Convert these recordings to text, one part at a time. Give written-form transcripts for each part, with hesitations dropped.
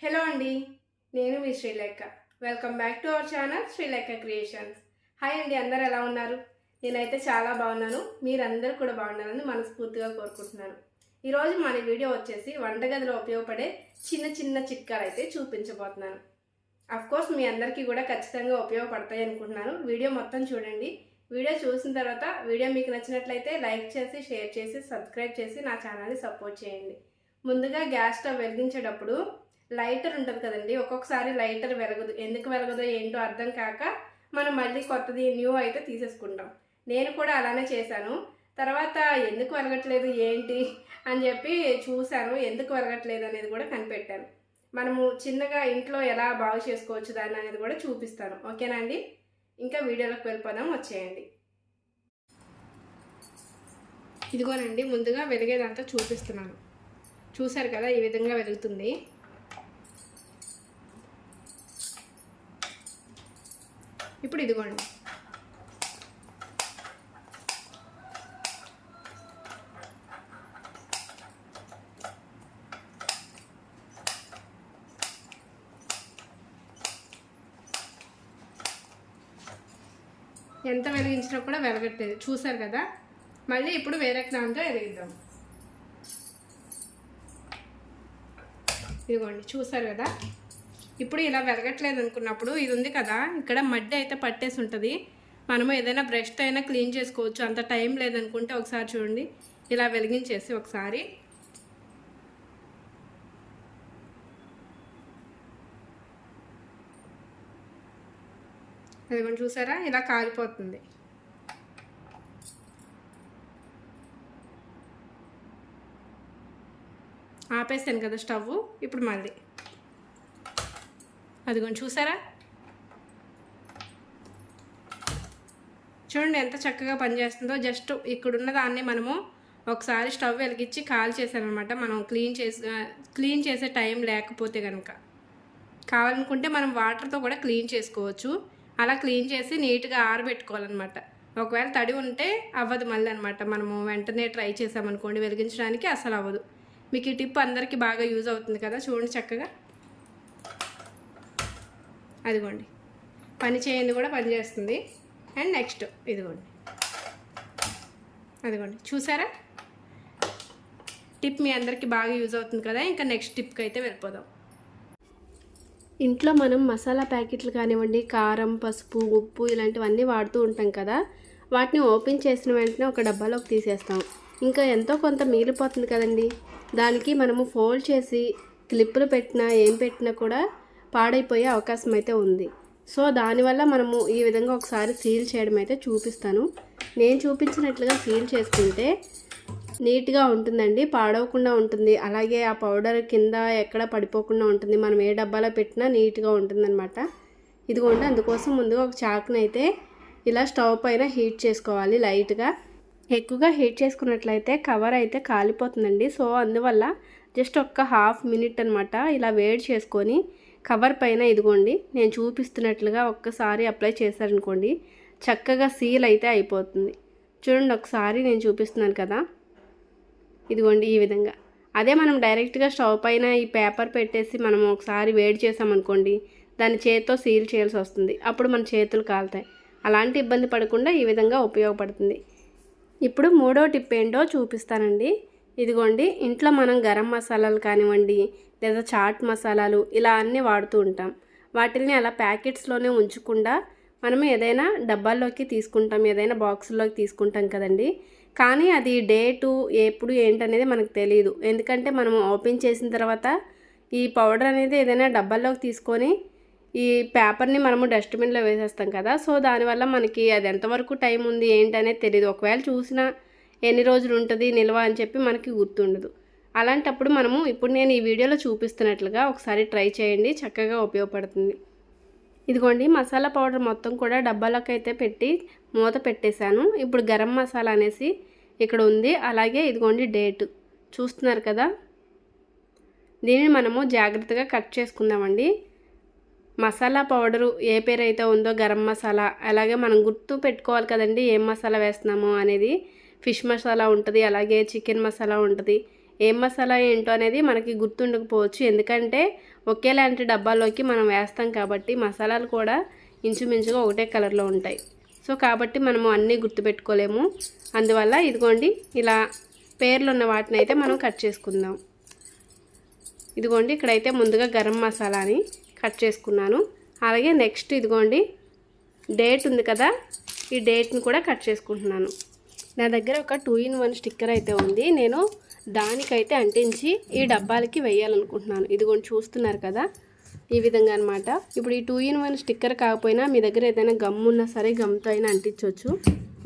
Hello అండి, నేను మీ Srilekha. Welcome back to our channel Srilekha creations. Hi అండి, అందరు ఎలా ఉన్నారు? నేనైతే చాలా బాగున్నాను. మీరందరూ కూడా బాగున్నారని మనస్ఫూర్తిగా కోరుకుంటున్నాను. ఈరోజు మన వీడియో వచ్చేసి వంటగదిలో ఉపయోగపడే చిన్న చిన్న చిట్కాలు అయితే చూపించబోతున్నాను. కోర్స్ మీ అందరికీ కూడా ఖచ్చితంగా ఉపయోగపడతాయి అనుకుంటున్నాను. వీడియో మొత్తం చూడండి. వీడియో చూసిన తర్వాత వీడియో మీకు నచ్చినట్లయితే లైక్ చేసి, షేర్ చేసి, సబ్స్క్రైబ్ చేసి నా ఛానల్ని సపోర్ట్ చేయండి. ముందుగా గ్యాస్ స్టవ్ వెలిగించేటప్పుడు లైటర్ ఉంటుంది కదండి, ఒక్కొక్కసారి లైటర్ వెలగదు. ఎందుకు వెలగదో ఏంటో అర్థం కాక మనం మళ్ళీ కొత్తది న్యూ అయితే తీసేసుకుంటాం. నేను కూడా అలానే చేశాను. తర్వాత ఎందుకు వెలగట్లేదు ఏంటి అని చెప్పి చూశాను. ఎందుకు వెలగట్లేదు అనేది కూడా కనిపెట్టాను. మనము చిన్నగా ఇంట్లో ఎలా బాగు చేసుకోవచ్చు దాన్ని అనేది కూడా చూపిస్తాను. ఓకేనా అండి? ఇంకా వీడియోలోకి వెళ్ళిపోదాం, వచ్చేయండి. ఇదిగోనండి, ముందుగా వెలిగేదంతా చూపిస్తున్నాను. చూసారు కదా, ఈ విధంగా వెలుగుతుంది. ఇప్పుడు ఇదిగోండి, ఎంత వెలిగించినా కూడా వెలగట్లేదు. చూసారు కదా. మళ్ళీ ఇప్పుడు వేరే దాంతో వెలిగిద్దాం. ఇదిగోండి, చూసారు కదా. ఇప్పుడు ఇలా వెలగట్లేదు అనుకున్నప్పుడు ఇది ఉంది కదా, ఇక్కడ మడ్డి అయితే పట్టేసి ఉంటుంది. మనము ఏదైనా బ్రష్తో అయినా క్లీన్ చేసుకోవచ్చు. అంత టైం లేదనుకుంటే ఒకసారి చూడండి, ఇలా వెలిగించేసి ఒకసారి అదిగోండి, చూసారా, ఇలా కాలిపోతుంది. ఆపేసాను కదా స్టవ్. ఇప్పుడు మళ్ళీ అదిగోండి, చూసారా, చూడండి ఎంత చక్కగా పనిచేస్తుందో. జస్ట్ ఇక్కడున్న దాన్ని మనము ఒకసారి స్టవ్ వెలిగించి కాల్ చేశానమాట. మనం క్లీన్ చేసే టైం లేకపోతే కనుక కావాలనుకుంటే మనం వాటర్తో కూడా క్లీన్ చేసుకోవచ్చు. అలా క్లీన్ చేసి నీట్గా ఆరబెట్టుకోవాలన్నమాట. ఒకవేళ తడి ఉంటే అవ్వదు మళ్ళీ అనమాట. మనము వెంటనే ట్రై చేసామనుకోండి వెలిగించడానికి అసలు అవ్వదు. మీకు ఈ టిప్ అందరికీ బాగా యూజ్ అవుతుంది కదా. చూడండి చక్కగా, అదిగోండి, పని చేయండి కూడా పనిచేస్తుంది. అండ్ నెక్స్ట్ ఇదిగోండి, అదిగోండి, చూసారా, టిప్ మీ అందరికీ బాగా యూజ్ అవుతుంది కదా. ఇంకా నెక్స్ట్ టిప్కి అయితే వెళ్ళిపోదాం. ఇంట్లో మనం మసాలా ప్యాకెట్లు కానివ్వండి, కారం, పసుపు, ఉప్పు ఇలాంటివన్నీ వాడుతూ ఉంటాం కదా. వాటిని ఓపెన్ చేసిన వెంటనే ఒక డబ్బాలోకి తీసేస్తాం. ఇంకా ఎంతో కొంత మిగిలిపోతుంది కదండి. దానికి మనము ఫోల్డ్ చేసి క్లిప్పులు పెట్టినా ఏం పెట్టినా కూడా పాడైపోయే అవకాశం అయితే ఉంది. సో దానివల్ల మనము ఈ విధంగా ఒకసారి సీల్ చేయడం అయితే చూపిస్తాను. నేను చూపించినట్లుగా సీల్ చేసుకుంటే నీట్గా ఉంటుందండి, పాడవకుండా ఉంటుంది. అలాగే ఆ పౌడర్ కింద ఎక్కడ పడిపోకుండా ఉంటుంది. మనం ఏ డబ్బాలో పెట్టినా నీట్గా ఉంటుందన్నమాట. ఇదిగోండి, అందుకోసం ముందుగా ఒక చాకుని అయితే ఇలా స్టవ్ పైన హీట్ చేసుకోవాలి. లైట్గా ఎక్కువగా హీట్ చేసుకున్నట్లయితే కవర్ అయితే కాలిపోతుందండి. సో అందువల్ల జస్ట్ ఒక్క హాఫ్ మినిట్ అనమాట ఇలా వేడి చేసుకొని కవర్ పైన ఇదిగోండి నేను చూపిస్తున్నట్లుగా ఒక్కసారి అప్లై చేశారనుకోండి, చక్కగా సీల్ అయితే అయిపోతుంది. చూడండి, ఒకసారి నేను చూపిస్తున్నాను కదా, ఇదిగోండి ఈ విధంగా. అదే మనం డైరెక్ట్గా స్టవ్ పైన ఈ పేపర్ పెట్టేసి మనం ఒకసారి వేడి చేసామనుకోండి, దాన్ని చేతితో సీల్ చేయాల్సి వస్తుంది. అప్పుడు మన చేతులు కాలుతాయి. అలాంటి ఇబ్బంది పడకుండా ఈ విధంగా ఉపయోగపడుతుంది. ఇప్పుడు మూడో టిప్ ఏంటో చూపిస్తానండి. ఇదిగోండి, ఇంట్లో మనం గరం మసాలాలు కానివ్వండి లేదా చాట్ మసాలాలు ఇలా అన్నీ వాడుతూ ఉంటాం. వాటిని అలా ప్యాకెట్స్లోనే ఉంచకుండా మనం ఏదైనా డబ్బాల్లోకి తీసుకుంటాం, ఏదైనా బాక్సుల్లోకి తీసుకుంటాం కదండి. కానీ అది డేటు ఎప్పుడు ఏంటనేది మనకు తెలియదు. ఎందుకంటే మనం ఓపెన్ చేసిన తర్వాత ఈ పౌడర్ అనేది ఏదైనా డబ్బాల్లోకి తీసుకొని ఈ పేపర్ని మనము డస్ట్బిన్లో వేసేస్తాం కదా. సో దానివల్ల మనకి అది ఎంతవరకు టైం ఉంది ఏంటనేది తెలియదు. ఒకవేళ చూసినా ఎన్ని రోజులు ఉంటుంది నిల్వ అని చెప్పి మనకి గుర్తుండదు. అలాంటప్పుడు మనము ఇప్పుడు నేను ఈ వీడియోలో చూపిస్తున్నట్లుగా ఒకసారి ట్రై చేయండి, చక్కగా ఉపయోగపడుతుంది. ఇదిగోండి, మసాలా పౌడర్ మొత్తం కూడా డబ్బాలోకి అయితే పెట్టి మూత పెట్టేశాను. ఇప్పుడు గరం మసాలా అనేసి ఇక్కడ ఉంది. అలాగే ఇదిగోండి డేటు చూస్తున్నారు కదా. దీనిని మనము జాగ్రత్తగా కట్ చేసుకుందామండి. మసాలా పౌడరు ఏ పేరు అయితే ఉందో గరం మసాలా, అలాగే మనం గుర్తు పెట్టుకోవాలి కదండి ఏం మసాలా వేస్తున్నామో అనేది. ఫిష్ మసాలా ఉంటుంది, అలాగే చికెన్ మసాలా ఉంటుంది. ఏం మసాలా ఏంటో అనేది మనకి గుర్తుండకపోవచ్చు, ఎందుకంటే ఒకేలాంటి డబ్బాల్లోకి మనం వేస్తాం కాబట్టి మసాలాలు కూడా ఇంచుమించుగా ఒకటే కలర్లో ఉంటాయి. సో కాబట్టి మనము అన్నీ గుర్తుపెట్టుకోలేము. అందువల్ల ఇదిగోండి ఇలా పేర్లు ఉన్న వాటిని అయితే మనం కట్ చేసుకుందాం. ఇదిగోండి ఇక్కడైతే ముందుగా గరం మసాలాని కట్ చేసుకున్నాను. అలాగే నెక్స్ట్ ఇదిగోండి డేట్ ఉంది కదా, ఈ డేట్ని కూడా కట్ చేసుకుంటున్నాను. నా దగ్గర ఒక 2-in-1 స్టిక్కర్ అయితే ఉంది. నేను దానికైతే అంటించి ఈ డబ్బాలకి వేయాలనుకుంటున్నాను. ఇదిగోండి చూస్తున్నారు కదా, ఈ విధంగా అనమాట. ఇప్పుడు ఈ 2-in-1 స్టిక్కర్ కాకపోయినా మీ దగ్గర ఏదైనా గమ్ ఉన్నా సరే గమ్తో అయినా అంటించవచ్చు.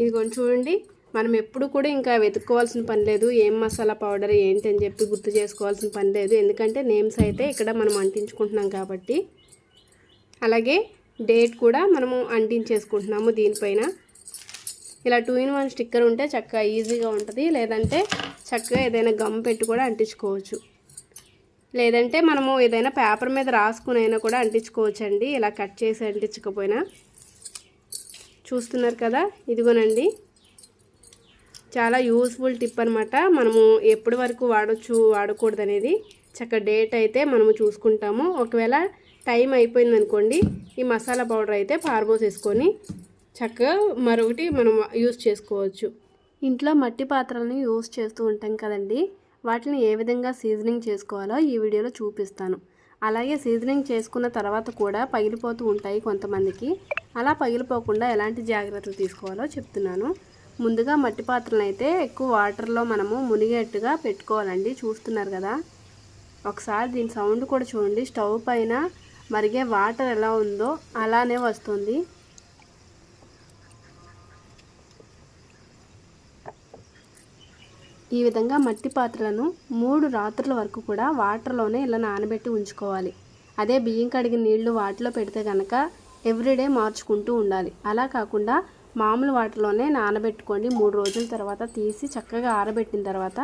ఇదిగోండి చూడండి, మనం ఎప్పుడు కూడా ఇంకా వెతుక్కోవాల్సిన పని లేదు, ఏం మసాలా పౌడర్ ఏంటి అని చెప్పి గుర్తు చేసుకోవాల్సిన పని లేదు, ఎందుకంటే నేమ్స్ అయితే ఇక్కడ మనం అంటించుకుంటున్నాం కాబట్టి. అలాగే డేట్ కూడా మనము అంటించేసుకుంటున్నాము దీనిపైన. ఇలా 2-in-1 స్టిక్కర్ ఉంటే చక్కగా ఈజీగా ఉంటుంది, లేదంటే చక్కగా ఏదైనా గమ్ పెట్టి కూడా అంటించుకోవచ్చు, లేదంటే మనము ఏదైనా పేపర్ మీద రాసుకుని అయినా కూడా అంటించుకోవచ్చు అండి, ఇలా కట్ చేసి అంటించకపోయినా. చూస్తున్నారు కదా, ఇదిగోనండి చాలా యూస్ఫుల్ టిప్ అనమాట. మనము ఎప్పటి వరకు వాడచ్చు వాడకూడదు అనేది చక్కగా డేట్ అయితే మనము చూసుకుంటాము. ఒకవేళ టైం అయిపోయింది అనుకోండి, ఈ మసాలా పౌడర్ అయితే పారబోసేసుకొని చక్కగా మరొకటి మనం యూస్ చేసుకోవచ్చు. ఇంట్లో మట్టి పాత్రలను యూస్ చేస్తూ ఉంటాం కదండి, వాటిని ఏ విధంగా సీజనింగ్ చేసుకోవాలో ఈ వీడియోలో చూపిస్తాను. అలాగే సీజనింగ్ చేసుకున్న తర్వాత కూడా పగిలిపోతూ ఉంటాయి కొంతమందికి, అలా పగిలిపోకుండా ఎలాంటి జాగ్రత్తలు తీసుకోవాలో చెప్తున్నాను. ముందుగా మట్టి పాత్రలను అయితే ఎక్కువ వాటర్లో మనము మునిగేట్టుగా పెట్టుకోవాలండి. చూస్తున్నారు కదా, ఒకసారి దీని సౌండ్ కూడా చూడండి, స్టవ్ పైన మరిగే వాటర్ ఎలా ఉందో అలానే వస్తుంది. ఈ విధంగా మట్టి పాత్రలను 3 రాత్రుల వరకు కూడా వాటర్లోనే ఇలా నానబెట్టి ఉంచుకోవాలి. అదే బియ్యం కడిగిన నీళ్లు వాటిలో పెడితే కనుక ఎవ్రీడే మార్చుకుంటూ ఉండాలి. అలా కాకుండా మామూలు వాటర్లోనే నానబెట్టుకోండి. 3 రోజుల తర్వాత తీసి చక్కగా ఆరబెట్టిన తర్వాత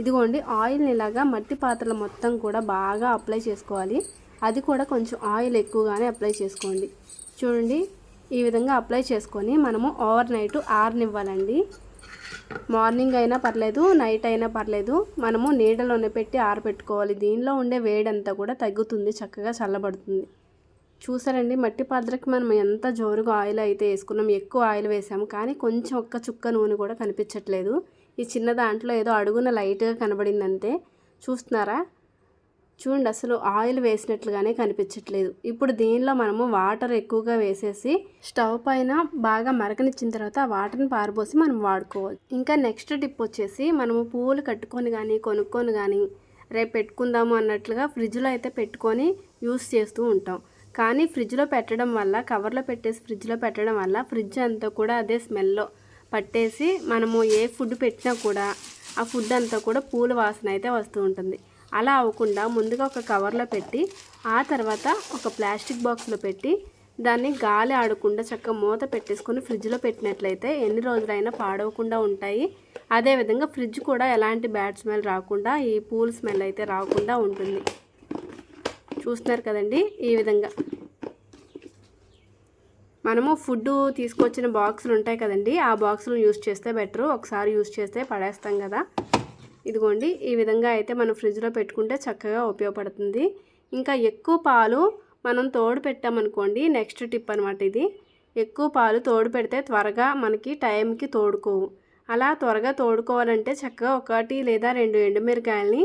ఇదిగోండి ఆయిల్ని ఇలాగా మట్టి పాత్రలు మొత్తం కూడా బాగా అప్లై చేసుకోవాలి. అది కూడా కొంచెం ఆయిల్ ఎక్కువగానే అప్లై చేసుకోండి. చూడండి, ఈ విధంగా అప్లై చేసుకొని మనము ఓవర్ నైట్ ఆరనివ్వాలండి. మార్నింగ్ అయినా పర్లేదు, నైట్ అయినా పర్లేదు, మనము నీడలోనే పెట్టి ఆరబెట్టుకోవాలి. దీనిలో ఉండే వేడంతా కూడా తగ్గుతుంది, చక్కగా చల్లబడుతుంది. చూసారండి, మట్టి పాత్రకి మనం ఎంత జోరుగా ఆయిల్ అయితే వేసుకున్నాం, ఎక్కువ ఆయిల్ వేసాము, కానీ కొంచెం ఒక్క చుక్క నూనె కూడా కనిపించట్లేదు. ఈ చిన్న దాంట్లో ఏదో అడుగున లైట్గా కనబడిందంతే. చూస్తున్నారా, చూడండి అసలు ఆయిల్ వేసినట్లుగానే కనిపించట్లేదు. ఇప్పుడు దీనిలో మనము వాటర్ ఎక్కువగా వేసేసి స్టవ్ పైన బాగా మరకనిచ్చిన తర్వాత ఆ వాటర్ని పారబోసి మనం వాడుకోవాలి. ఇంకా నెక్స్ట్ టిప్ వచ్చేసి, మనము పువ్వులు కట్టుకొని కానీ కొనుక్కొని కానీ రేపు పెట్టుకుందాము అన్నట్లుగా ఫ్రిడ్జ్లో అయితే పెట్టుకొని యూస్ చేస్తూ ఉంటాం. కానీ ఫ్రిడ్జ్లో పెట్టడం వల్ల, కవర్లో పెట్టేసి ఫ్రిడ్జ్లో పెట్టడం వల్ల ఫ్రిడ్జ్ అంతా కూడా అదే స్మెల్లో పట్టేసి మనము ఏ ఫుడ్ పెట్టినా కూడా ఆ ఫుడ్ అంతా కూడా పూల వాసన అయితే వస్తూ ఉంటుంది. అలా అవ్వకుండా ముందుగా ఒక కవర్లో పెట్టి ఆ తర్వాత ఒక ప్లాస్టిక్ బాక్స్లో పెట్టి దాన్ని గాలి ఆడకుండా చక్కగా మూత పెట్టేసుకొని ఫ్రిడ్జ్లో పెట్టినట్లయితే ఎన్ని రోజులైనా పాడవకుండా ఉంటాయి. అదేవిధంగా ఫ్రిడ్జ్ కూడా ఎలాంటి బ్యాడ్ స్మెల్ రాకుండా, ఈ పూల స్మెల్ అయితే రాకుండా ఉంటుంది. చూస్తున్నారు కదండి, ఈ విధంగా మనము ఫుడ్ తీసుకొచ్చిన బాక్సులు ఉంటాయి కదండి, ఆ బాక్సులను యూస్ చేస్తే బెటరు. ఒకసారి యూస్ చేస్తే పడేస్తాం కదా. ఇదిగోండి, ఈ విధంగా అయితే మనం ఫ్రిడ్జ్లో పెట్టుకుంటే చక్కగా ఉపయోగపడుతుంది. ఇంకా ఎక్కువ పాలు మనం తోడు పెట్టామనుకోండి, నెక్స్ట్ టిప్ అనమాట ఇది. ఎక్కువ పాలు తోడు పెడితే త్వరగా మనకి టైంకి తోడుకోవు. అలా త్వరగా తోడుకోవాలంటే చక్కగా 1 లేదా 2 ఎండుమిరకాయలని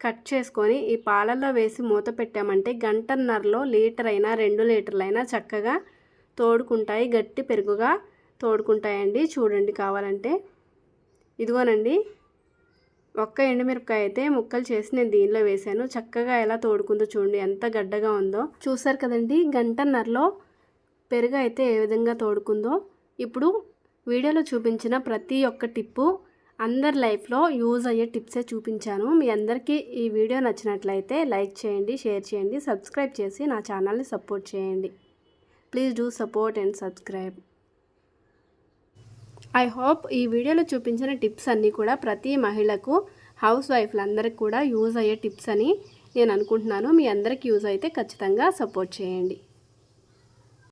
కట్ చేసుకొని ఈ పాలల్లో వేసి మూత పెట్టామంటే గంటన్నరలో లీటర్ అయినా 2 లీటర్లైనా చక్కగా తోడుకుంటాయి, గట్టి పెరుగుగా తోడుకుంటాయండి. చూడండి కావాలంటే, ఇదిగోనండి 1 ఎండుమిరపకాయ అయితే ముక్కలు చేసి నేను దీనిలో వేసాను. చక్కగా ఎలా తోడుకుందో చూడండి, ఎంత గడ్డగా ఉందో. చూసారు కదండి, గంటన్నరలో పెరుగు అయితే ఏ విధంగా తోడుకుందో. ఇప్పుడు వీడియోలో చూపించిన ప్రతి ఒక్క టిప్పు అందరి లైఫ్లో యూజ్ అయ్యే టిప్సే చూపించాను. మీ అందరికీ ఈ వీడియో నచ్చినట్లయితే లైక్ చేయండి, షేర్ చేయండి, సబ్స్క్రైబ్ చేసి నా ఛానల్ని సపోర్ట్ చేయండి. Please do support and subscribe. I hope ఈ వీడియోలో చూపించిన టిప్స్ అన్నీ కూడా ప్రతి మహిళకు, హౌస్ వైఫ్లందరికీ కూడా యూజ్ అయ్యే టిప్స్ అని నేను అనుకుంటున్నాను. మీ అందరికీ యూజ్ అయితే ఖచ్చితంగా సపోర్ట్ చేయండి.